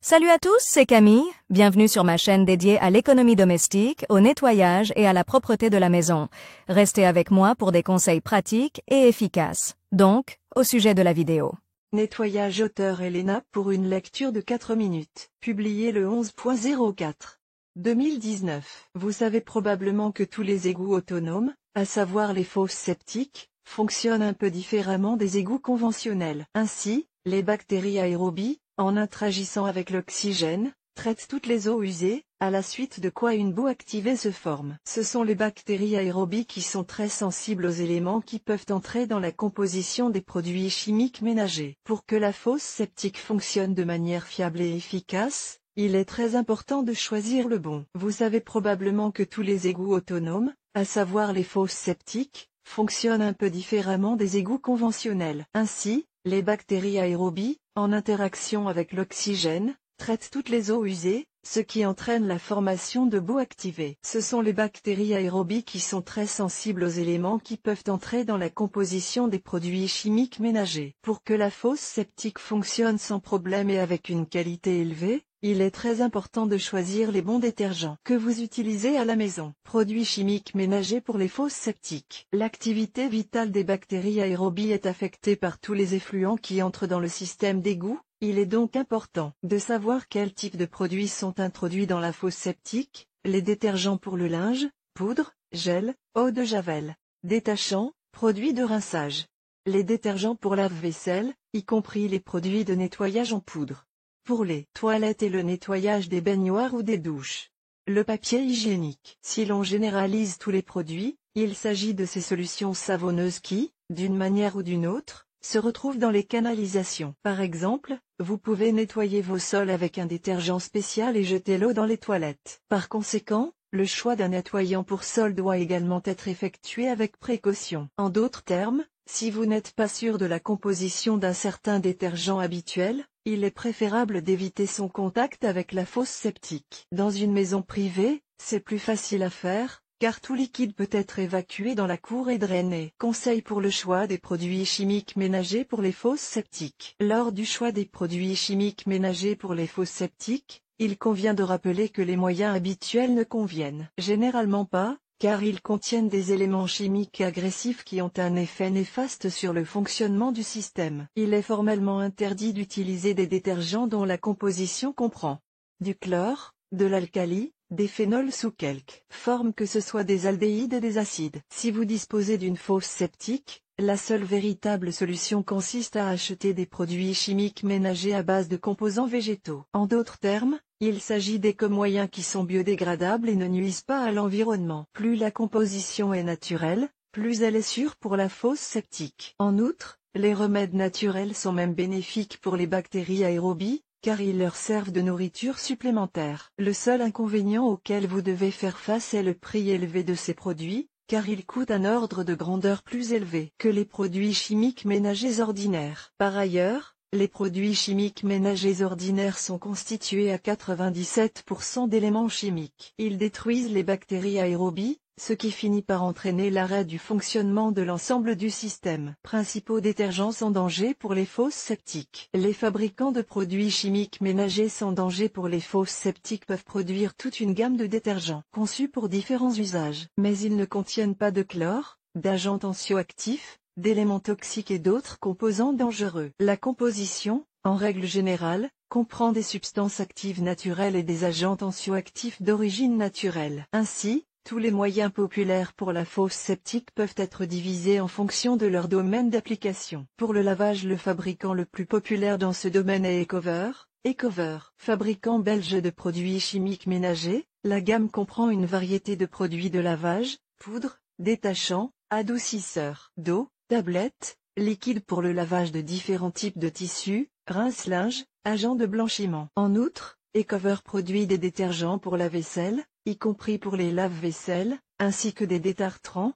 Salut à tous, c'est Camille, bienvenue sur ma chaîne dédiée à l'économie domestique, au nettoyage et à la propreté de la maison. Restez avec moi pour des conseils pratiques et efficaces. Donc, au sujet de la vidéo. Nettoyage auteur Elena pour une lecture de 4 minutes, publié le 11.04 2019. Vous savez probablement que tous les égouts autonomes, à savoir les fosses septiques, fonctionnent un peu différemment des égouts conventionnels. Ainsi, les bactéries aérobies, en interagissant avec l'oxygène, traitent toutes les eaux usées, à la suite de quoi une boue activée se forme. Ce sont les bactéries aérobies qui sont très sensibles aux éléments qui peuvent entrer dans la composition des produits chimiques ménagers. Pour que la fosse septique fonctionne de manière fiable et efficace, il est très important de choisir le bon. Vous savez probablement que tous les égouts autonomes, à savoir les fosses septiques, fonctionnent un peu différemment des égouts conventionnels. Ainsi, les bactéries aérobies, en interaction avec l'oxygène, traitent toutes les eaux usées, ce qui entraîne la formation de boues activées. Ce sont les bactéries aérobies qui sont très sensibles aux éléments qui peuvent entrer dans la composition des produits chimiques ménagers. Pour que la fosse septique fonctionne sans problème et avec une qualité élevée, il est très important de choisir les bons détergents que vous utilisez à la maison. Produits chimiques ménagers pour les fosses septiques. L'activité vitale des bactéries aérobies est affectée par tous les effluents qui entrent dans le système d'égout. Il est donc important de savoir quel type de produits sont introduits dans la fosse septique, les détergents pour le linge, poudre, gel, eau de javel, détachants, produits de rinçage. Les détergents pour lave-vaisselle, y compris les produits de nettoyage en poudre. Pour les toilettes et le nettoyage des baignoires ou des douches. Le papier hygiénique. Si l'on généralise tous les produits, il s'agit de ces solutions savonneuses qui, d'une manière ou d'une autre, se retrouvent dans les canalisations. Par exemple, vous pouvez nettoyer vos sols avec un détergent spécial et jeter l'eau dans les toilettes. Par conséquent, le choix d'un nettoyant pour sol doit également être effectué avec précaution. En d'autres termes, si vous n'êtes pas sûr de la composition d'un certain détergent habituel, il est préférable d'éviter son contact avec la fosse septique. Dans une maison privée, c'est plus facile à faire, car tout liquide peut être évacué dans la cour et drainé. Conseil pour le choix des produits chimiques ménagers pour les fosses septiques. Lors du choix des produits chimiques ménagers pour les fosses septiques, il convient de rappeler que les moyens habituels ne conviennent généralement pas, car ils contiennent des éléments chimiques agressifs qui ont un effet néfaste sur le fonctionnement du système. Il est formellement interdit d'utiliser des détergents dont la composition comprend du chlore, de l'alcali, des phénols sous quelque forme que ce soit des aldéhydes et des acides. Si vous disposez d'une fosse septique, la seule véritable solution consiste à acheter des produits chimiques ménagers à base de composants végétaux. En d'autres termes, il s'agit d'éco-moyens qui sont biodégradables et ne nuisent pas à l'environnement. Plus la composition est naturelle, plus elle est sûre pour la fosse septique. En outre, les remèdes naturels sont même bénéfiques pour les bactéries aérobies, car ils leur servent de nourriture supplémentaire. Le seul inconvénient auquel vous devez faire face est le prix élevé de ces produits, car ils coûtent un ordre de grandeur plus élevé que les produits chimiques ménagers ordinaires. Par ailleurs, les produits chimiques ménagers ordinaires sont constitués à 97% d'éléments chimiques. Ils détruisent les bactéries aérobies, ce qui finit par entraîner l'arrêt du fonctionnement de l'ensemble du système. Principaux détergents sans danger pour les fosses septiques. Les fabricants de produits chimiques ménagers sans danger pour les fosses septiques peuvent produire toute une gamme de détergents conçus pour différents usages. Mais ils ne contiennent pas de chlore, d'agents tensioactifs, d'éléments toxiques et d'autres composants dangereux. La composition, en règle générale, comprend des substances actives naturelles et des agents tensioactifs d'origine naturelle. Ainsi, tous les moyens populaires pour la fosse septique peuvent être divisés en fonction de leur domaine d'application. Pour le lavage, le fabricant le plus populaire dans ce domaine est Ecover. Ecover, fabricant belge de produits chimiques ménagers, la gamme comprend une variété de produits de lavage, poudre, détachants, adoucisseurs d'eau, tablettes, liquides pour le lavage de différents types de tissus, rince-linge, agents de blanchiment. En outre, Ecover produit des détergents pour la vaisselle, y compris pour les lave-vaisselle, ainsi que des détartrants,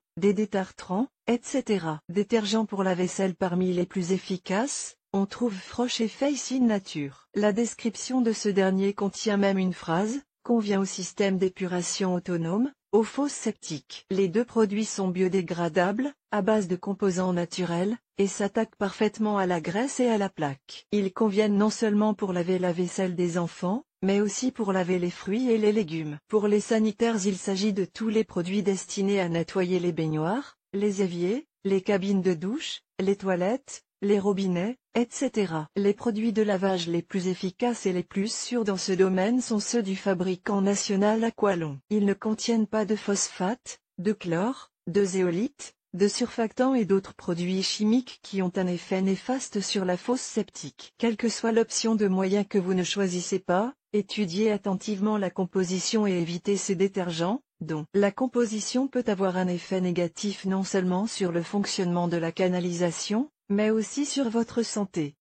etc. Détergents pour la vaisselle. Parmi les plus efficaces, on trouve Frosh et Face in Nature. La description de ce dernier contient même une phrase, convient au système d'épuration autonome, Eau fosse septique. Les deux produits sont biodégradables, à base de composants naturels, et s'attaquent parfaitement à la graisse et à la plaque. Ils conviennent non seulement pour laver la vaisselle des enfants, mais aussi pour laver les fruits et les légumes. Pour les sanitaires, il s'agit de tous les produits destinés à nettoyer les baignoires, les éviers, les cabines de douche, les toilettes, les robinets, etc. Les produits de lavage les plus efficaces et les plus sûrs dans ce domaine sont ceux du fabricant national Aqualon. Ils ne contiennent pas de phosphate, de chlore, de zéolite, de surfactants et d'autres produits chimiques qui ont un effet néfaste sur la fosse septique. Quelle que soit l'option de moyen que vous ne choisissez pas, étudiez attentivement la composition et évitez ces détergents, dont la composition peut avoir un effet négatif non seulement sur le fonctionnement de la canalisation, mais aussi sur votre santé.